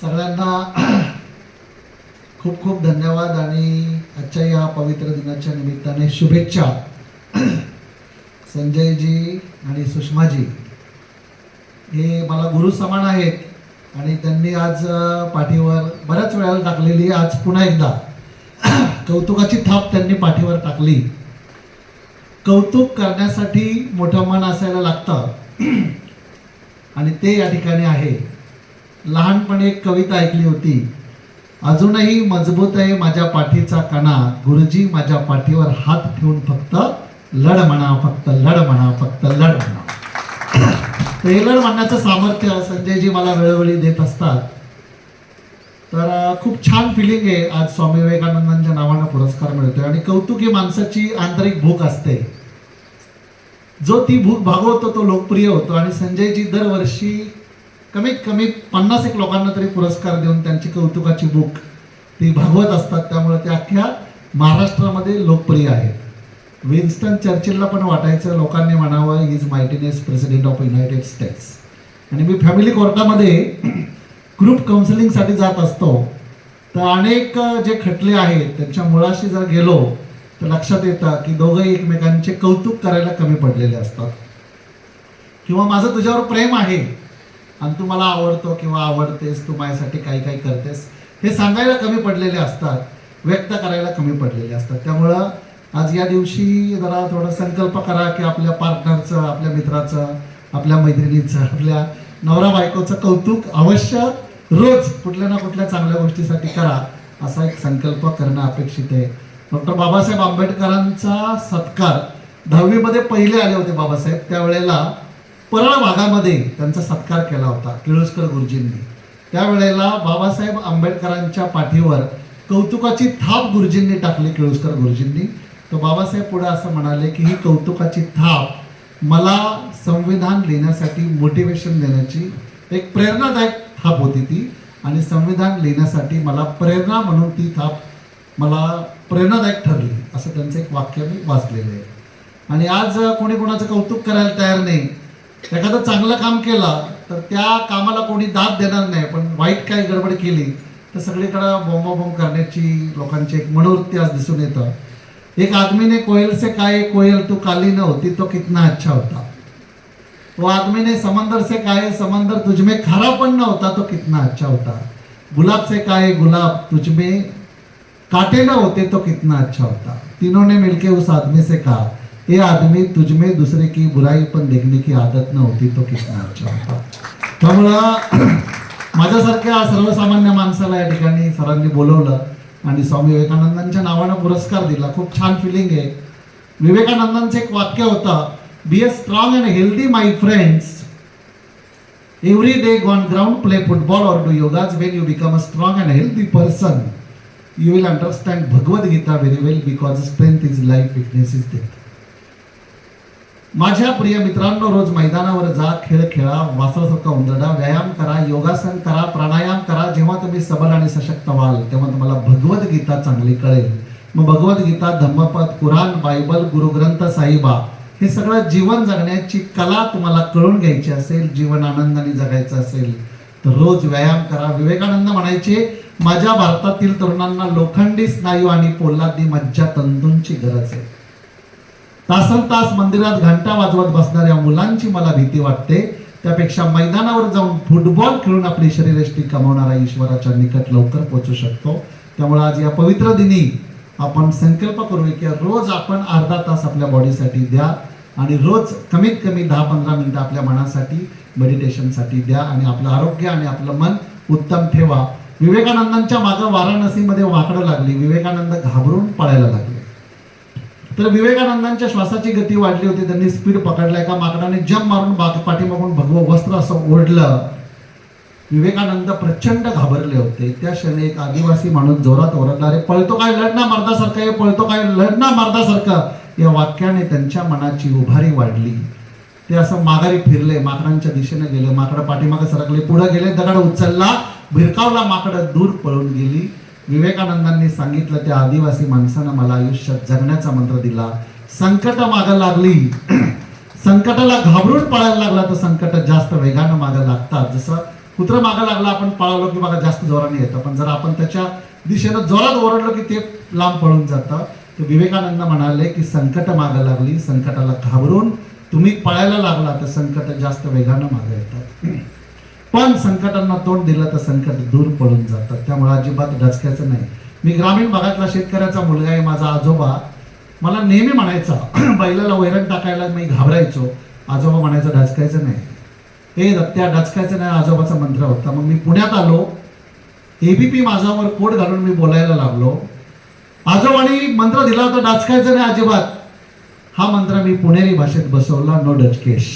सगळ्यांना खूप खूप धन्यवाद आणि आजच्या या पवित्र दिनाच्या निमित्ताने शुभेच्छा. संजयजी आणि सुषमाजी हे मला गुरु समान आहेत आणि त्यांनी आज पाठीवर बऱ्याच वेळेला टाकलेली, आज पुन्हा एकदा कौतुकाची थाप त्यांनी पाठीवर टाकली. कौतुक करण्यासाठी मोठं मन असायला लागतं आणि ते या ठिकाणी आहे. लहानपणी एक कविता ऐकली होती, अजूनही मजबूत आहे माझ्या पाठीचा कणा, गुरुजी माझ्या पाठीवर हात ठेवून फक्त लढ म्हणा, फक्त लढ म्हणा, फक्त लढ म्हणा. हे लढ म्हणण्याचं सामर्थ्य संजयजी मला वेळोवेळी देत असतात. तर खूप छान फिलिंग आहे. आज स्वामी विवेकानंदांच्या नावानं पुरस्कार मिळतोय आणि कौतुक ही माणसाची आंतरिक भूक असते. जो ती भूक भागवतो तो लोकप्रिय होतो आणि संजयजी दरवर्षी कमीत कमी 50 लोकांना तरी पुरस्कार देऊन त्यांची कौतुकाची भूक ती भागवत असतात. त्यामुळे ते अख्ख्या महाराष्ट्रामध्ये लोकप्रिय आहेत. विन्स्टन चर्चिलला पण वाटायचं लोकांनी म्हणावं is mightiness president of United States. आणि मी फॅमिली कोर्टामध्ये ग्रुप काउन्सिलिंगसाठी जात असतो, तर अनेक जे खटले आहेत त्यांच्या मुळाशी जर गेलो तर लक्षात येतं की दोघंही एकमेकांचे कौतुक करायला कमी पडलेले असतात. किंवा माझं तुझ्यावर प्रेम आहे आणि तू मला आवडतो किंवा आवडतेस, तू माझ्यासाठी काही काही करतेस, हे सांगायला कमी पडलेले असतात, व्यक्त करायला कमी पडलेले असतात. त्यामुळं आज या दिवशी जरा थोडा संकल्प करा की आपल्या पार्टनरचं, आपल्या मित्राचं, आपल्या मैत्रिणीचं, आपल्या नवरा बायकोचं कौतुक अवश्य रोज कुठल्या ना कुठल्या चांगल्या गोष्टीसाठी करा, असा एक संकल्प करणं अपेक्षित आहे. डॉक्टर बाबासाहेब आंबेडकरांचा सत्कार 10वी मध्ये पहिले आले होते बाबासाहेब, त्यावेळेला परळ भागामध्ये त्यांचा सत्कार केला होता किर्लोस्कर गुरुजींनी. त्यावेळेला बाबासाहेब आंबेडकरांच्या पाठीवर कौतुकाची थाप गुरुजींनी टाकली, किर्लोस्कर गुरुजींनी. तर बाबासाहेब पुढे असं म्हणाले की ही कौतुकाची थाप मला संविधान लिहिण्यासाठी मोटिवेशन देण्याची एक प्रेरणादायक थाप होती ती, आणि संविधान लिहिण्यासाठी मला प्रेरणा म्हणून ती थाप मला प्रेरणादायक ठरली, असं त्यांचं एक वाक्य मी वाचलेलं आहे. आणि आज कोणी कोणाचं कौतुक करायला तयार नाही. एखादं चांगलं काम केलं तर त्या कामाला कोणी दाद देणार नाही, पण वाईट काही गडबड केली तर सगळीकडं बोंबाबोंब करण्याची लोकांची एक मनोवृत्ती आज दिसून येतं. एक आदमी ने कोयल से कहा कोयल तू काली न होती तो कितना अच्छा होता. वो आदमी ने समंदर से कहा समंदर तुझमें खारा पण न होता तो कितना अच्छा होता. गुलाब से कहा गुलाब तुझमें कांटे न होते तो कितना अच्छा होता. तीनों ने मिलके उस आदमी से कहा ये आदमी तुझमें दूसरे की बुराई पण देखने की आदत न होती तो कितना अच्छा होता. त्यामुळं माझ्यासारख्या सर्वसामान्य माणसाला या ठिकाणी सरांनी बोलवलं आणि स्वामी विवेकानंदांच्या नावानं पुरस्कार दिला. खूप छान फिलिंग आहे. विवेकानंदांचं एक वाक्य होतं, be a strong and healthy my friends, every day on ground play football और do yogas. When you become a strong and healthy person you will understand Bhagavad Gita very well because strength is life, weakness is death. माझ्या प्रिय मित्रांनो, रोज मैदानावर जा, खेळ खेळा, वासरासारखा उंदडा, व्यायाम करा, योगासन करा, प्राणायाम करा. जेव्हा तुम्ही सबल आणि सशक्त व्हाल तेव्हा तुम्हाला भगवद्गीता चांगली कळेल. मग भगवद्गीता, धम्मपद, कुराण, बायबल, गुरुग्रंथ साहिबा हे सगळं जीवन जगण्याची कला तुम्हाला कळून घ्यायची असेल, जीवन आनंदाने जगायचं असेल तर रोज व्यायाम करा. विवेकानंद म्हणायचे, माझ्या भारतातील तरुणांना लोखंडी स्नायू आणि पोलादी मज्जा तंतूंची गरज आहे. तासन तास मंदिरात घंटा वाजवत बसणाऱ्या मुलांची मला भीती वाटते, त्यापेक्षा मैदानावर जाऊन फुटबॉल खेळून आपली शरीरयष्टी कमावणारा ईश्वराच्या निकट लवकर पोहोचू शकतो. त्यामुळे आज या पवित्र दिनी आपण संकल्प करूया की रोज आपण अर्धा तास आपल्या बॉडीसाठी द्या आणि रोज कमीत कमी 10-15 मिनिटं आपल्या मनासाठी, मेडिटेशनसाठी द्या आणि आपलं आरोग्य आणि आपलं मन उत्तम ठेवा. विवेकानंदांच्या मागं वाराणसीमध्ये वाकडं लागली, विवेकानंद घाबरून पळायला लागले. तर विवेकानंदांच्या श्वासाची गती वाढली होती, त्यांनी स्पीड पकडला. एका माकडाने जंप मारून पाठीमागून भगवं वस्त्र असं ओढलं. विवेकानंद प्रचंड घाबरले होते. त्या क्षणी एक आदिवासी माणूस जोरात ओरडला, रे पळतो काय लढना मर्दासारखं, हे पळतो काय लढना मर्दासारखं. या वाक्याने त्यांच्या मनाची उभारी वाढली. ते असं माघारी फिरले, माकडांच्या दिशेने गेले. माकडं पाठीमागे सरकले, पुढे गेले, दगड उचलला, भिरकावला, माकडं दूर पळून गेली. विवेकानंदांनी सांगितलं, त्या आदिवासी माणसानं मला आयुष्यात जगण्याचा मंत्र दिला. संकट मागं लागली, संकटाला घाबरून पळायला लागला तर संकट जास्त वेगानं मागं लागतात. जसं कुत्रं मागं लागला, आपण पळालो की बघा जास्त जोराने येतं, पण जर आपण त्याच्या दिशेनं जोरात ओरडलो की ते लांब पळून जातं. तर विवेकानंद म्हणाले की संकट मागं लागली, संकटाला घाबरून तुम्ही पळायला लागला तर संकट जास्त वेगानं मागे येतात, पण संकटांना तोंड दिलं तर संकट दूर पळून जातात. त्यामुळे अजिबात डचकायचं नाही. मी ग्रामीण भागातला शेतकऱ्याचा मुलगा आहे. माझा आजोबा मला नेहमी म्हणायचा, बैलाला वैरण टाकायला मी घाबरायचो, आजोबा म्हणायचं डचकायचं नाही, हे त्या डचकायचं नाही आजोबाचा मंत्र होता. मग मी पुण्यात आलो, एबीपी माझावर कोड घालून मी बोलायला लागलो. आजोबांनी मंत्र दिला होता डचकायचं नाही अजिबात, हा मंत्र मी पुणेरी भाषेत बसवला, नो डचकेश.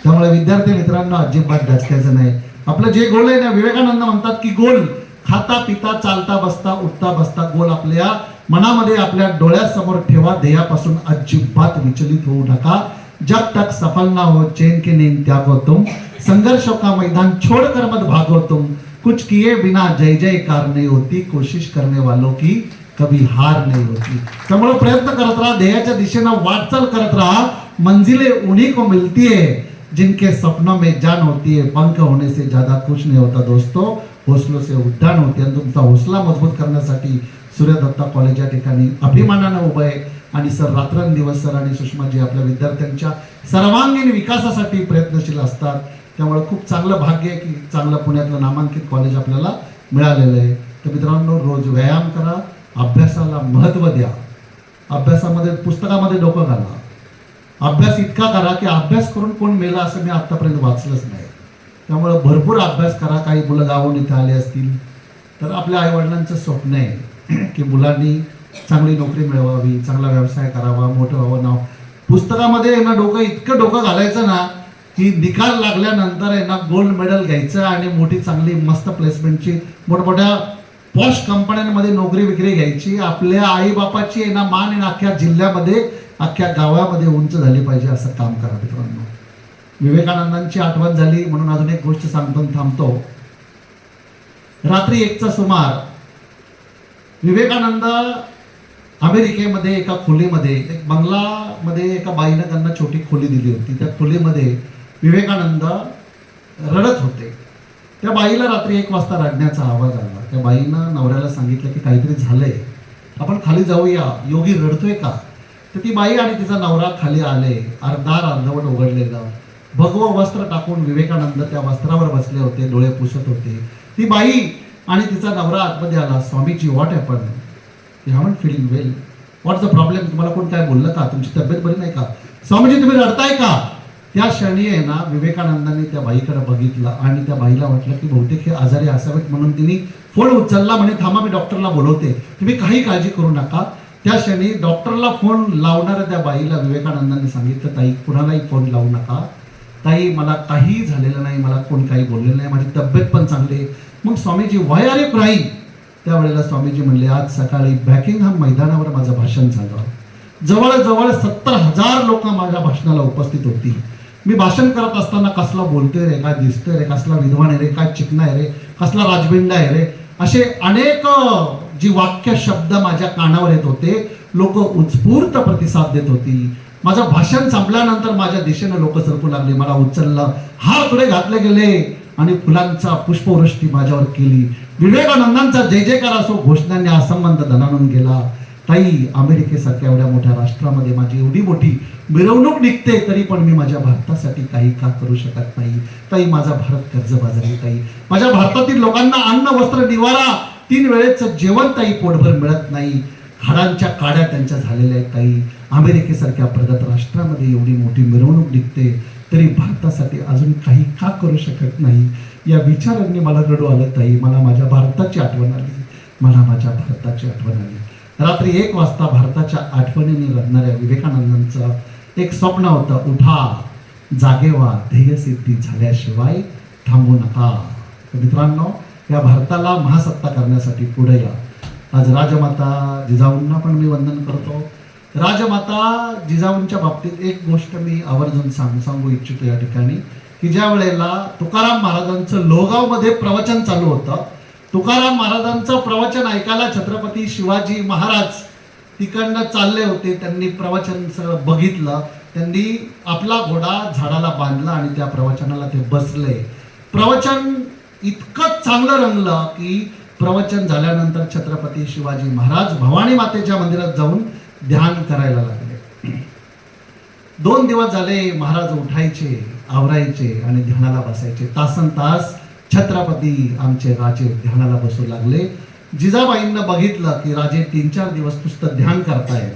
त्यामुळे विद्यार्थी मित्रांनो अजिबात डचकायचं नाही. आपलं जे गोल आहे ना, विवेकानंद म्हणतात की गोल खाता पिता चालता बसता उठता बसता गोल आपल्या मनामध्ये आपल्या डोळ्यासमोर ठेवा, ध्येयापासून अजिबात विचलित होऊ नका. जब तक सफल ना हो चैन के नींद त्यागो तुम, संघर्षों का मैदान छोड़ कर मत भागो तुम, कुछ किए बिना जय जयकार नहीं होती, कोशिश करने वालों की कभी हार नहीं होती. त्यामुळे प्रयत्न करत राहा, ध्येयाच्या दिशेनं वाटचाल करत राहा. मंजिले उन्हीं को मिलती है जिनके सपनों में जान होती है, पंख होने से ज्यादा कुछ नहीं होता दोस्तों, हौसलों से उड्डाण होते. आणि तुमचा हौसला मजबूत करण्यासाठी सूर्यदत्ता कॉलेज या ठिकाणी अभिमानानं उभं आहे. आणि सर रात्रंदिवस सर आणि सुषमाजी आपल्या विद्यार्थ्यांच्या सर्वांगीण विकासासाठी प्रयत्नशील असतात. त्यामुळे खूप चांगलं भाग्य आहे की चांगलं पुण्यातलं नामांकित कॉलेज आपल्याला मिळालेलं आहे. तर मित्रांनो, रोज व्यायाम करा, अभ्यासाला महत्त्व द्या, अभ्यासामध्ये पुस्तकामध्ये डोकं घाला. अभ्यास इतका करा की अभ्यास करून कोण मेला असं मी आतापर्यंत वाचलंच नाही. त्यामुळे भरपूर अभ्यास करा. काही मुलं गावून इथं आले असतील तर आपल्या आईवडिलांचं स्वप्न आहे की मुलांनी चांगली नोकरी मिळवावी, चांगला व्यवसाय करावा, मोठं व्हावं. नाव पुस्तकामध्ये आहे ना, इतकं डोकं घालायचं ना की निकाल लागल्यानंतर आहे ना गोल्ड मेडल घ्यायचं आणि मोठी चांगली मस्त प्लेसमेंटची मोठमोठ्या पॉश कंपन्यांमध्ये नोकरी विक्री घ्यायची. आपल्या आईबापाची आहे ना मान आहे ना अख्ख्या जिल्ह्यामध्ये अख्ख्या गावामध्ये उंच झाली पाहिजे, असं काम करा मित्रांनो. विवेकानंदांची आठवण झाली म्हणून अजून एक गोष्ट सांगतो थांबतो. रात्री 1चा सुमार विवेकानंद अमेरिकेमध्ये एका खोलीमध्ये, एक बंगलामध्ये एका बाईनं त्यांना छोटी खोली दिली होती. त्या खोलीमध्ये विवेकानंद रडत होते. त्या बाईला रात्री 1 वाजता रडण्याचा आवाज आला. त्या बाईनं नवऱ्याला सांगितलं की काहीतरी झालंय, आपण खाली जाऊया, योगी रडतोय का. तर ती बाई आणि तिचा नवरा खाली आले. दार अर्धवट उघडलेलं, भगवं वस्त्र टाकून विवेकानंद त्या वस्त्रावर बसले होते, डोळे पुसत होते. ती बाई आणि तिचा नवरा आतमध्ये आला. Swamiji, what happen, you haven't feeling well, what's the problem, तुम्हाला कोण काय बोललं का, तुमची तब्येत बरी नाही का, स्वामीजी तुम्ही रडताय का. त्या क्षणी आहे ना विवेकानंदांनी त्या बाईकडे बघितलं आणि त्या बाईला वाटलं की बहुतेक हे आजारी असावेत, म्हणून तिने फोन उचलला. म्हणे थांबा मी डॉक्टरला बोलवते, तुम्ही काही काळजी करू नका. त्या क्षणी डॉक्टरला फोन लावणाऱ्या त्या बाईला विवेकानंदांनी सांगितलं, ताई कुणालाही फोन लावू नका, ताई मला काही झालेलं नाही, मला कोण काही बोललेलं नाही, माझी तब्येत पण चांगली आहे. मग स्वामीजी, व्हाय आर यू क्राईंग. त्यावेळेला स्वामीजी म्हणले, आज सकाळी बॅकिंगहॅम मैदानावर माझं भाषण झालं, जवळजवळ 70,000 लोक माझ्या भाषणाला उपस्थित होती. मी भाषण करत असताना कसला बोलतोय रे, काय दिसतोय रे, कसला विद्वान आहे रे, काय चिकना आहे रे, कसला राजबिंडा आहे रे, असे अनेक जी वाक्य शब्द माझ्या कानावर येत होते. लोक उत्स्फूर्त प्रतिसाद देत होती. माझं भाषण संपल्यानंतर माझ्या दिशेनं लोक सरकू लागले, मला उचललं, हार पुढे घातले गेले आणि फुलांचा पुष्पवृष्टी माझ्यावर केली. विवेकानंदांचा जय जयकार असो घोषणांनी असंबंध दणाणून गेला. ताई, अमेरिकेसारख्या एवढ्या मोठ्या राष्ट्रामध्ये माझी एवढी मोठी मिरवणूक निघते, तरी पण मी माझ्या भारतासाठी काही का करू शकत नाही. ताई, माझा भारत कर्जबाजारी. ताई, माझ्या भारतातील लोकांना अन्न वस्त्र निवारा 3 वेळेचं जेवण ताई पोटभर मिळत नाही. हाडांच्या काड्या त्यांच्या झालेल्या आहेत. ताई, अमेरिकेसारख्या प्रगत राष्ट्रामध्ये एवढी मोठी मिरवणूक निघते, तरी भारतासाठी अजून काही का करू शकत नाही. या विचारांनी मला रडू आलं. ताई, मला माझ्या भारताची आठवण आली, मला माझ्या भारताची आठवण आली. रात्री 1 वाजता भारताच्या आठवणीने रडणाऱ्या विवेकानंदांचं एक स्वप्न होतं, उठा, जागे व्हा, ध्येयसिद्धी झाल्याशिवाय थांबू नका. तर मित्रांनो, या भारताला महासत्ता करण्यासाठी पुढे या. आज राजमाता जिजाऊंना पण मी वंदन करतो. राजमाता जिजाऊंच्या बाबतीत एक गोष्ट मी आवर्जून सांगू इच्छितो या ठिकाणी, की ज्या वेळेला तुकाराम महाराजांचं लोहगावमध्ये प्रवचन चालू होतं, तुकाराम महाराजांचं प्रवचन ऐकायला छत्रपती शिवाजी महाराज तिकडनं चालले होते. त्यांनी प्रवचन सगळं बघितलं, त्यांनी आपला घोडा झाडाला बांधला आणि त्या प्रवचनाला ते बसले. प्रवचन इतकं चांगलं रंगलं की प्रवचन झाल्यानंतर छत्रपती शिवाजी महाराज भवानी मातेच्या मंदिरात जाऊन ध्यान करायला लागले. 2 दिवस झाले महाराज उठायचे, आवरायचे आणि ध्यानाला बसायचे. तासन तास छत्रपती आमचे राजे ध्यानाला बसू लागले. जिजाबाईंना बघितलं की राजे 3-4 दिवस नुसतं ध्यान करतायत.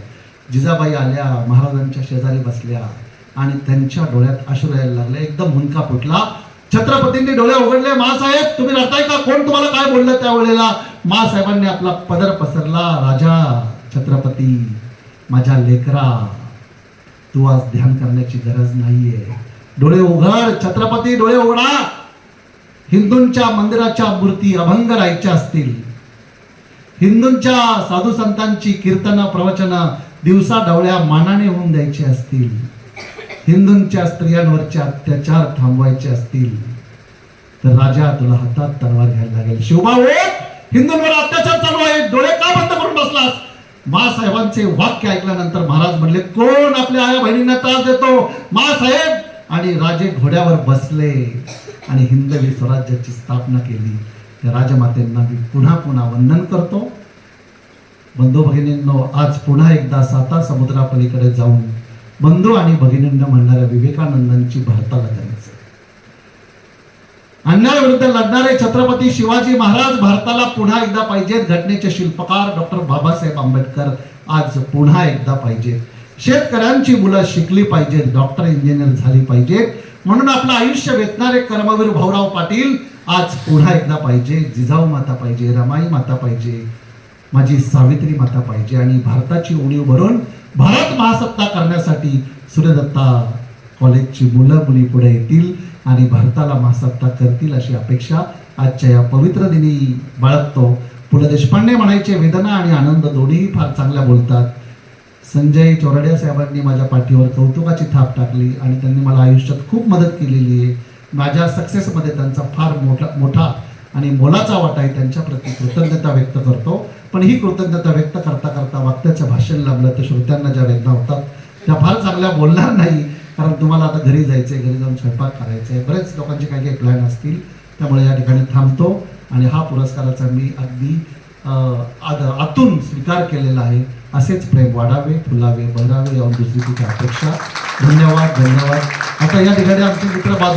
जिजाबाई आल्या, महाराजांच्या शेजारी बसल्या आणि त्यांच्या डोळ्यात अश्रू यायला लागले. एकदम हुंदका फुटला. छत्रपतींनी डोळे उघडले. मासाहेब तुम्ही रडताय का? कोण तुम्हाला काय बोललं त्यावेळेला? मासाहेबांनी आपला पदर पसरला. राजा छत्रपती, माझ्या लेकरा, तू आज ध्यान करण्याची गरज नाहीये. डोळे उघड छत्रपती, डोळे उघडा. हिंदूंच्या मंदिराच्या मूर्ती अभंग राहायच्या असतील, हिंदूंच्या साधू संतांची कीर्तन प्रवचन दिवसा डवळ्या मानाने होऊन द्यायचे असतील, हिंदूंच्या स्त्रियांवरचे अत्याचार थांबवायचे असतील, तर राजा तुला हातात तलवार घ्यायला लागेल. शिवबा हिंदूंवर अत्याचार चालू आहे, डोळे का बंद करून बसलास? मासाहेबांचे वाक्य ऐकल्यानंतर महाराज म्हणले, कोण आपल्या आया बहिणींना त्रास देतो? मासाहेब. आणि राजे घोड्यावर बसले आणि हिंदवी स्वराज्याची स्थापना केली. त्या राजमातेंना मी पुन्हा पुन्हा वंदन करतो. बंधू भगिनींनो, आज पुन्हा एकदा 7 समुद्रापलीकडे जाऊन बंधू आणि भगिनींना म्हणणाऱ्या विवेकानंदांची भारताला करायचं. अन्यायाविरुद्ध लढणारे छत्रपती शिवाजी महाराज भारताला पुन्हा एकदा पाहिजेत. घटनेचे शिल्पकार डॉक्टर बाबासाहेब आंबेडकर आज पुन्हा एकदा पाहिजेत. शेतकऱ्यांची मुलं शिकली पाहिजेत, डॉक्टर इंजिनियर झाली पाहिजेत. म्हणून आपलं आयुष्य वेचणारे कर्मवीर भाऊराव पाटील आज पुन्हा एकदा पाहिजे. जिजाऊ माता पाहिजे, रमाई माता पाहिजे, माझी सावित्री माता पाहिजे. आणि भारताची उणीव भरून भारत महासत्ता करण्यासाठी सूर्यदत्ता कॉलेजची मुलं मुली पुढे येतील आणि भारताला महासत्ता करतील अशी अपेक्षा आजच्या या पवित्र दिनी बाळगतो. पु ल देशपांडे म्हणायचे, वेदना आणि आनंद दोन्ही फार चांगल्या बोलतात. संजय चोरडिया साहेबांनी माझ्या पाठीवर कौतुकाची थाप टाकली आणि त्यांनी मला आयुष्यात खूप मदत केलेली आहे. माझ्या सक्सेसमध्ये त्यांचा फार मोठा आणि मोलाचा वाटा आहे. त्यांच्याप्रती कृतज्ञता व्यक्त करतो. पण ही कृतज्ञता व्यक्त करता करता वक्त्याचं भाषण लाभलं तर श्रोत्यांना ज्या वेदना होतात त्या फार चांगल्या बोलणार नाही, कारण तुम्हाला आता घरी जायचंय, घरी जाऊन स्वयंपाक करायचंय, बरेच लोकांचे काही काही प्लॅन असतील. त्यामुळे या ठिकाणी थांबतो आणि हा पुरस्काराचा मी अगदी आतून स्वीकार केलेला आहे. असेच प्रेम वाढावे, फुलावे, बहरावे यावर दुसरी तिची अपेक्षा. धन्यवाद. आता या ठिकाणी आमचे मित्र बाजू